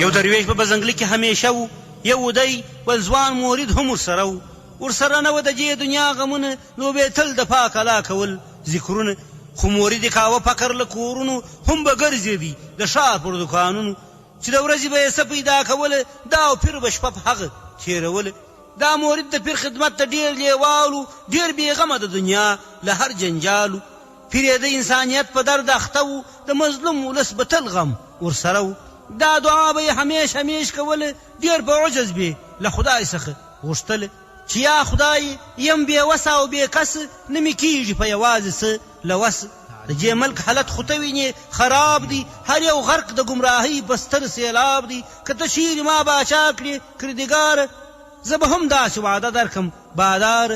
یو درویش په بزنګلي کې همیشه و، یو ودی بل ځوان مورید هم ورسره و. ورسره نه و د دې دنیا غمونه، نو به تل د پاک الله کول ذکرونه. خو مورید یې کاوه فقر له کورونو، هم به ګرځېدی د ښار پر دوکانونو. چې د ورځې به یې څه پیدا کوله، دا او پیر به شپه په هغه تېروله. دا مورید د پیر خدمت ته ډېر لیوالو، ډېر بېغمه د دنیا له هر جنجالو. پیر یې د انسانیت په درد اخته و، د مظلوم ولس به تل غم ورسره و. دا دعا به یې همیش همیش کوله، ډېر په عجز به له خدای څخه غوښتله. چې یا خدای یم بې وسه او بې کس، نه مې کېږي په یوازې څه له وس. د دې ملک حالت خو ته وینې خراب دی، هر یو غرق د ګمراهۍ په ستر سیلاب دی. که ته چیرې ما باچا کړې کردګاره، زه به هم داسې وعده درکم بادار،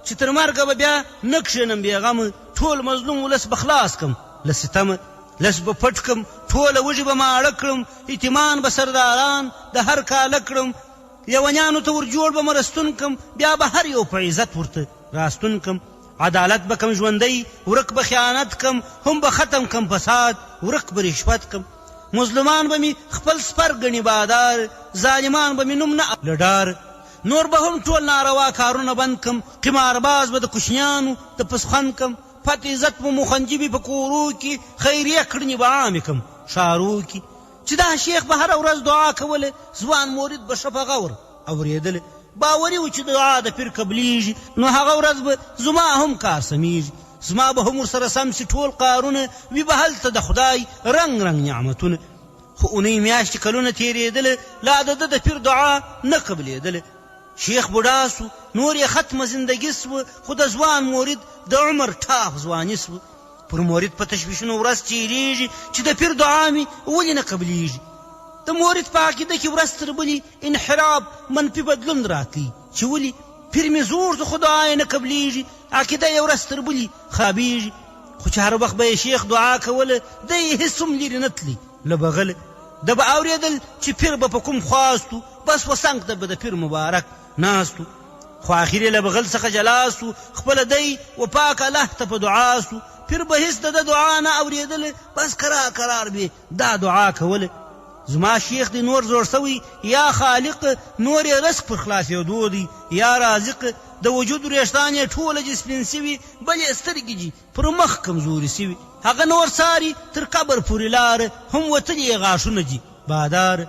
چې تر مرګه به بیا نه کښېنم بېغمه. ټول مظلوم ولس به خلاص کم له ستمه، لس به پټ کم ټوله وږي به ماړه کړم. یتیمان به سرداران د هر کاله کړم، لیونیانو ته ور جوړ به مرستون کم. بیا به هر یو په عزت ورته راستون کم. عدالت به کم ژوندی، ورک به خیانت کم. هم به ختم کم فساد، ورک به رشوت کم. مظلومان به می خپل سپر ګڼي بادار، ظالمان به می نوم نه لډار. نور به هم ټول ناروا کارونه بند کم. قمارباز به د کوشنیانو د پسخند کم. پت عزت به مخنجبي په کورو کې، خیریه کړنې به عامې کم ښارو کې. چې دا شیخ به هره ورځ دعا کوله، ځوان مورید به ښه په غور اورېدله. باوري و چې دعا د پیر قبلیږي، نو هغه ورځ به زما هم کار سمیږي. زما به هم ورسره سم سي ټول کارونه، وي به هلته د خدای رنګ رنګ نعمتونه. خو اونۍ میاشتې کلونه تېرېدله، لا د ده د پیر دعا نه قبلېدله. شیخ بوډا سو، نور یې ختمه زندګي سوه، خو د ځوان مورید د عمر ټاف ځواني سوه. پر مورید په تشویشونو ورځ تېرېږي، چې د پیر دعا مې ولې نه قبلېږي. د مورید په عقیده کې ورځ تر بلې انحراف منفي بدلون راکوي، چې ولې پیر مې زوړ د خو دعا یې نه قبلېږي، عقیده یې ورځ تر بلې خرابېږي. خو چې هر وخت به یې شیخ دعا کوله، دی یې هېڅ هم لرې نه تلي له بغله. ده به اورېدل چې پیر به په کوم خواستو، بس وسنګ ته به د پیر مبارک ناستو. خو آخر یې له بغل څخه جلا سو، خپله دی و پاک الله ته په دعا سو. پیر به هېڅ د ده دعا نه اورېدله، بس کرار به دا دعا کوله. زما شیخ دی نور زوړ سوی، یا خالق نور یې رزق پر خلاصېدو دی، یا رازق د وجود وریښتان یې ټوله دي سپین سوي، بل یې سترګې دي پر مخ کمزوري سوي. هغه نور ساري تر قبر پورې لاره، هم وتلي یې غاښونه دي بادار.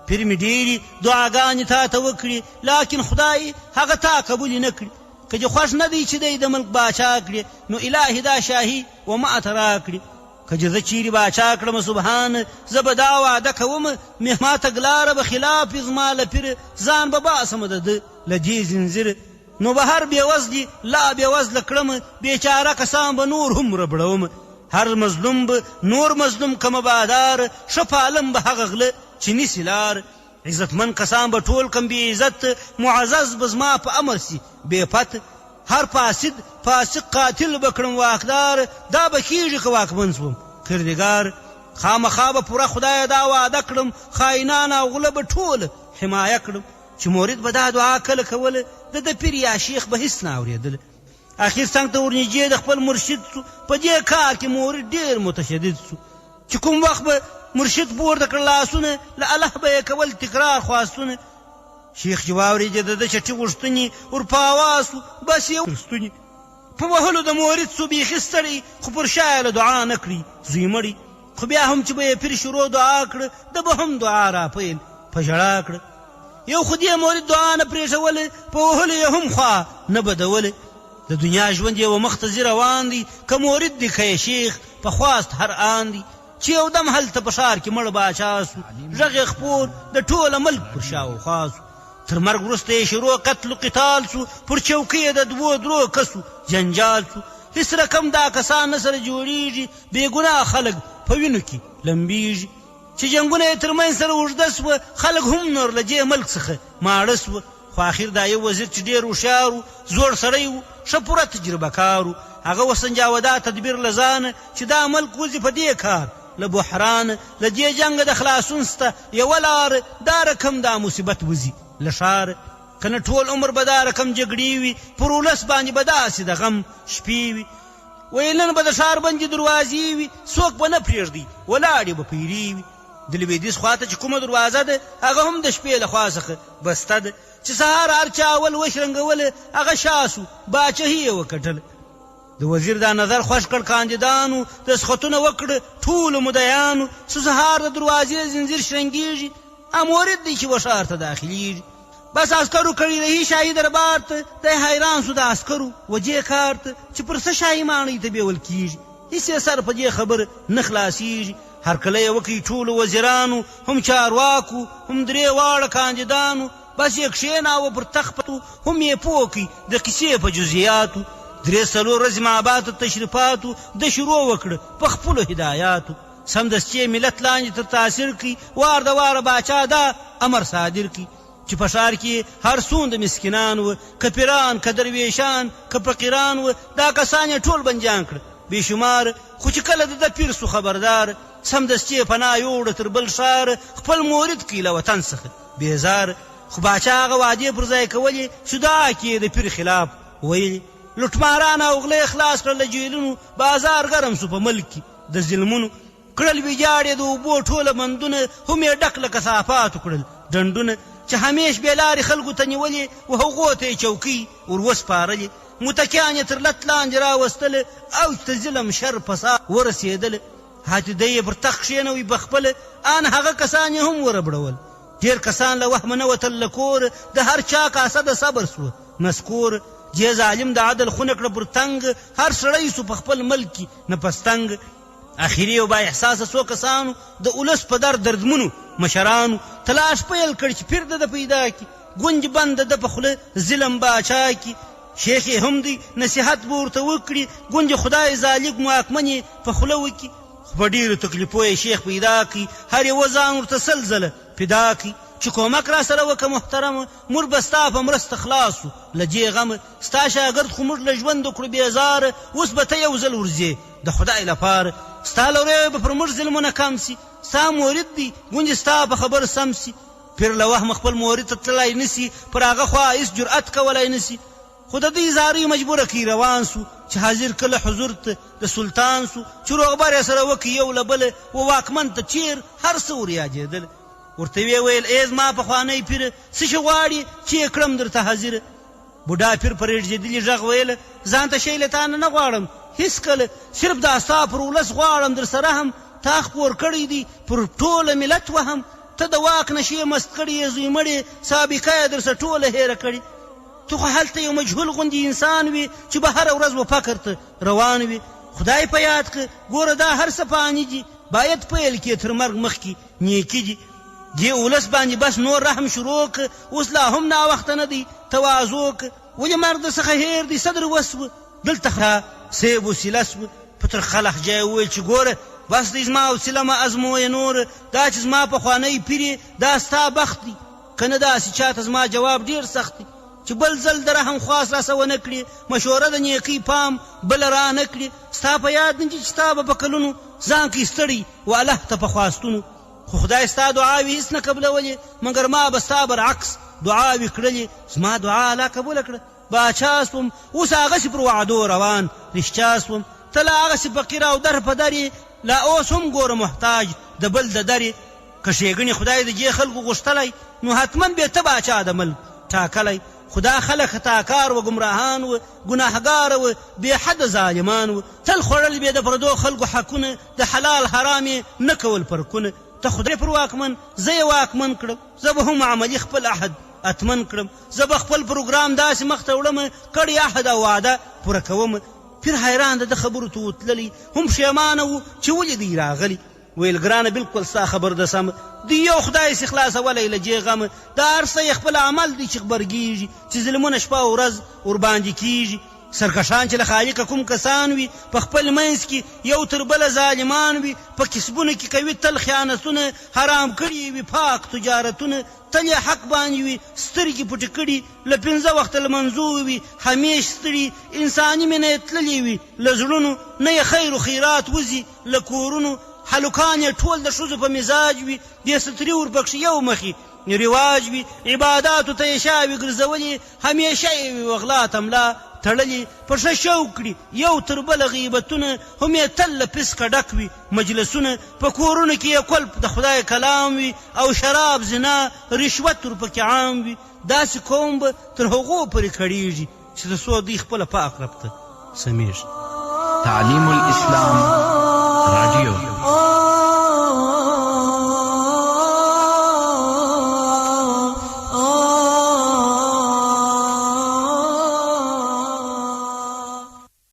پیر مې ډېرې دعاګانې تا ته وکړي، لاکن خدای هغه تا قبولې نه کړي. که دې خوښ نه دی چې دی د ملک باچا کړي، نو الهي دا شاهي و ماته راکړي. که چې زه چیرې باچا کړم سبحان، زه به دا وعده کوم، مهماته ګلاره به خلاف زما له پیر، ځان به باسم د ده له دې زنځیره. نو به هر بېوزلي لا بېوزله کړم، بېچاره کسان به نور هم ربړوم. هر مظلوم به نور مظلوم کمه بادار، ښه پالم به هغه غله چې نیسي لار. عزتمن کسان به ټول کم بې عزت، معزز به زما په امر سي بې پت. هر فاسق قاتل به کړم واکدار، دا به کېږي که واکمن سوم کردګار. خامخا به پوره خدای دا وعده کړم، خاینان او غله به ټول حمایه کړم. چې مورید به دا دعا کله کوله، د پیر یا شیخ به هېڅ نه اورېدله. اخر څنګ ته ورنږدې د خپل مرشد سو، په دې کار کې مورید ډېر متشدد سو. چې کوم وخت به مرشد پورته کړ لاسونه، له الله به یې کول تکرار خواستونه. شیخ چې واورېدې د ده چټي غوښتنې ور په آواز سو، بس یې ستوني په وهلو د مورید سو بیخي ستړی. خو پر شا یې له دعا نه کړي زوی مړي. خو بیا هم چې به یې پیر شروع دعا کړه، ده به هم دعا را پیل په ژړا کړه. یو خو دې مورید دعا نه پرېښولې، په وهلو یې هم خوا نه بدولې. د دنیا ژوند یې و مخ ته ځي روان دی، که مورید دی که یې شیخ په خواست هر آن دی. چې یو دم هلته په ښار کې مړ باچا سو، غږ یې خپور د ټوله ملک پر شاوخوا سو. تر مرګ وروسته یې شروع قتل و قتال سو، پر چوکۍ یې د دوو درو کسو جنجال سو. هېڅ رقم دا کسان نه سره جوړېږي، بېګناه خلک په وینو کې لمبېږي. چې جنګونه یې تر منځ سره اوږده سوه، خلک هم نور له دې ملک څخه ماړه سوه. خو آخر دا یو وزیر چې ډېر هوښیار و، زوړ سړی و، ښه پوره تجربه کار و. هغه وسنجاوه دا تدبیر له ځانه، چې دا ملک وځي په دې کار له بحران، له دې جنګه د خلاصون سته یوه لاره، دا رقم دا مصیبت وځي له ښاره. که نه ټول عمر به دا رقم جګړې وي، پر ولس باندې به داسې د غم شپې وي. ویل نن به د ښار بندې دروازې وي، څوک به نه پرېږدي ولاړې به پیرې وي. د لویدیځ خواته چې کومه دروازه ده هغه هم د شپې له خوا څخه بسته ده چې سهار هر چا اول وشرنګول هغه شاسو باچهي یې وکټل د وزیر دا نظر خوښ کړ کاندیدانو دسخطونه وکړه ټولو مدعیانو څه سهار د دروازې زنځیر شرنګېږي امورد دی چې و ښار ته داخلیږي بس عسکرو کړي رهي شاهي دربار ته دی حیران سو د عسکرو وجې کار ته چې پر څه شاهي ماڼۍ ته بیول کېږي هېڅ یې سر په دې خبر نه خلاصېږي هرکله یې وکړي ټولو وزیرانو هم چارواکو هم درې واړه کاندیدانو بس یې کښېناوه پر تخت هم یې پوه کړي د کیسې په جزیاتو درې څلور ورځې معباتو تشریفاتو د شروع وکړه په خپلو هدایاتو سمدستي ملت لاندې تر تاثیر کړي وار د واره باچا دا امر صادر کړي چې په ښار کې هر څومره مسکینان وه که پیران که درویشان که فقیران وه دا کسان یې ټول بندیان کړه بې شمار خو چې کله د پیر سو خبردار سمدستي پناه یوړه تر بل ښار خپل مورد کړي له وطن څخه بیزار خو باچا هغه وعدې پر ځای کولې چې دا کې د پیر خلاف ویلې لوټماران او غلې خلاص کړل له جیلونو بازار ګرم سو په ملک کې د ظلمونو کړل ویجاړې د اوبو ټوله بندونه هم یې ډک له کثافاتو کړل ډنډونه چې همیش بې لارې خلکو ته نیولې و هغو ته یې چوکۍ ور وسپارلې متکیان یې تر لت لاندې راوستله او چې ظلم شر فساد ورسېدله حاتدی یې پر تخت کښېنوي بخپله ان هغه کسان یې هم وربړول ډېر کسان له وهمه نه وتل له کور د هر چا کاسه د صبر سوه نسکور جې ظالم د عدل خونه کړه پر تنګ هر سړی سو په خپل ملک کې نفستنګ اخري او با احساسه څو کسانو د اولس په در دردمنو مشرانو تلاش پیل کړ چې پیر د پیدا کی ګونج بند د په خوله ظلم باچا کی شیخ هم دی نصیحت به ورته وکړي ګونج خدای ظالم محاکمه په خوله وکړي په ډېرو تکلیفو یې شیخ پیدا کړي هر یوه ځان ورته سل ځله فدا کړي چې کومک را سره وکړه محترمه مور به ستا په مرسته خلاص وو له دې غمه ستا شاګرد خو موږ له ژوند وکړو بېزاره اوس به ته یو ځل ورځې د خدای لپاره ستا لوری به پر موږ ظلمونه کم سي ستا مورد دی ګونج ستا په خبر سم سي پیر له وهمه خپل مورد ته تللی نسي پر هغه خوا هېڅ جرأت کولی نسي خو د دې زارۍ مجبوره کړي روان سو چې حاضر کله حضور ته د سلطان سو چې روغبر یې سره وکړي یو له بله و واکمن ته چیر هر څه ور یادېدل ورته ویې ویل ای زما پخوانی پیر څه شی غواړي چې یې کړم درته حاضره بوډا پیر په رېږدېدلي غږ ویله ځان ته شی له تا نه غواړم هېڅکله صرف دا ستا پر ولس غواړم در سره هم تا خپور کړی دی پر ټوله ملت وهم ته د واک نشې مست کړي یې زوی مړې سابقه یې در سره ټوله هېره کړي تو خو هلته یو مجهول غوندې انسان وي چې به هره ورځ و فکر ته روان وي خدای په یاد کړه ګوره دا هر څه فاني دي باید پیل کې تر مرګ مخکې نیکي دي دې ولس باندې بس نور رحم شروع کړه اوس لا هم ناوخته نه دی تواضع کړه ولې مرد څخه هېر دی صدر وسوه دلته سیب وسیله سوه په ترخه لهجه یې وویل چې ګوره بس دی زما وسیله مه ازمویه نوره دا چې زما پخوانی پیر دا ستا بخت دی که نه داسې چاته زما جواب ډېر سخت دی چې بل ځل د رحم خواست راسه ونه کړي مشوره د نیکۍ پام بله را نه کړي ستا په یاد نه چې ستا به په کلونو ځان کې ستړی و الله ته په خواستونو خو خدای ستا دعاوې هېڅ نه قبلولې مګر ما به ستا برعکس دعاوې کړلې زما دعا الله قبوله کړه باچا سوم اوس هغسې پر وعدو روان رښتیا سوم ته لا هغسې فقیر او در په در یې لا اوس هم ګوره محتاج د بل د در یې که ښېګڼې خدای د دې خلکو غوښتلی نو حتما به ته باچا د ملک ټاکلی خدا خلق خطاکار و گمراهان و گناهگار و بے حد ظالمان و تل خوړل به د پردو خلکو حقونه د حلال حرام نه کول فرقونه ته خدای پر واکمن زه واکمن کړم زه به هم عملي خپل عهد اتمن کړم زه به خپل پروګرام داسې مخته وړم کړی عهد او وعده پوره کوم پیر حیران د خبرو ته وتللی هم پښیمانه و چې ولې دی راغلی ویل ګرانه بالکل ستا خبر ده سم دی یو خدای سي خلاصولی له دې غمه دا هر څه یې خپل عمل دی چې غبرګېږي چې ظلمونه شپه او ورځ ورباندې کېږي سرکشان چې له خالقه کوم کسان وي په خپل منځ کې یو تر بله ظالمان وي په کسبونو کې کوي تل خیانتونه حرام کړي وي پاک تجارتونه تل یې حق باندې وي سترګې پټې کړي له 5 وخته لمنځو وي همیش ستړي انساني مینه یې تللې وي له زړونو نه یې خیر و خیرات وځي له کورونو حلوکان یې ټول د ښځو په مزاج وي دې ستري ورپکښې یو مخې رواج وي عباداتو ته یې شاوي ګرځولې همیشه یې وي وغلا تملا تړلي په ښه شوق کړي یو تر بله غیبتونه هم یې تل له فسقه ډک وي مجلسونه په کورونو کې یې کلب د خدای کلام وي او شراب زنا رشوت ورپکې عام وي داسې قوم به تر هغو پورې کړېږي چې تر څو دوی خپله پاک رب ته سمیږي. تعلیم الاسلام